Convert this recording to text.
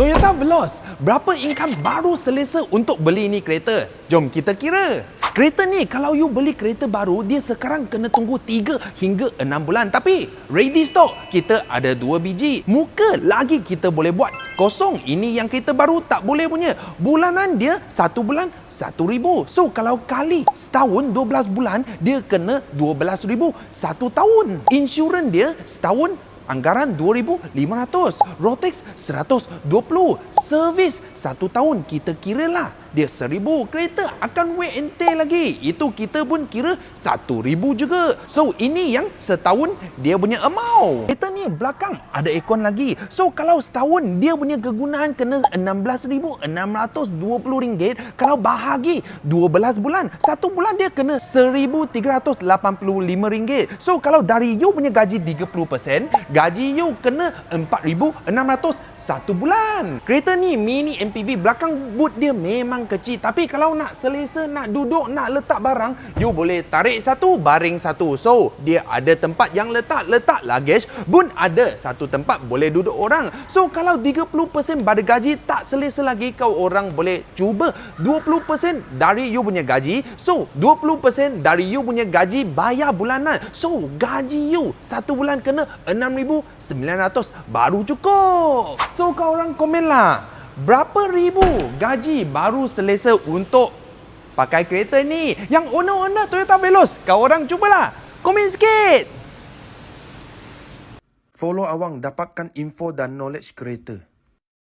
Toyota Veloz, berapa income baru selesa untuk beli ni kereta? Jom kita kira. Kereta ni kalau you beli kereta baru, dia sekarang kena tunggu 3 hingga 6 bulan. Tapi ready stock, kita ada 2 biji. Muka lagi kita boleh buat. Kosong, ini yang kereta baru tak boleh punya. Bulanan dia 1 bulan 1,000. So kalau kali setahun 12 bulan, dia kena 12,000 1 tahun. Insurans dia setahun anggaran 2,500, Rotex 120, servis 1 tahun kita kiralah dia 1,000. Kereta akan wear and tear lagi, itu kita pun kira 1,000 juga. So ini yang setahun dia punya amount. Kereta ni belakang ada aircon lagi, so kalau setahun dia punya kegunaan kena RM16,620. Kalau bahagi 12 bulan, 1 bulan dia kena RM1,385. So kalau dari you punya gaji 30%, gaji you kena RM4,600 1 bulan. Kereta ni mini MPV, belakang boot dia memang kecil, tapi kalau nak selesa, nak duduk, nak letak barang, you boleh tarik satu, baring satu. So dia ada tempat yang letak luggage, pun ada satu tempat boleh duduk orang. So kalau 30% pada gaji tak selesa lagi, kau orang boleh cuba 20% dari you punya gaji. So 20% dari you punya gaji bayar bulanan. So gaji you 1 bulan kena 6,900 baru cukup. So kau orang komen lah, berapa ribu gaji baru selesa untuk pakai kereta ni? Yang owner Toyota Veloz, kau orang cubalah. Komen sikit. Follow awang dapatkan info dan knowledge kereta.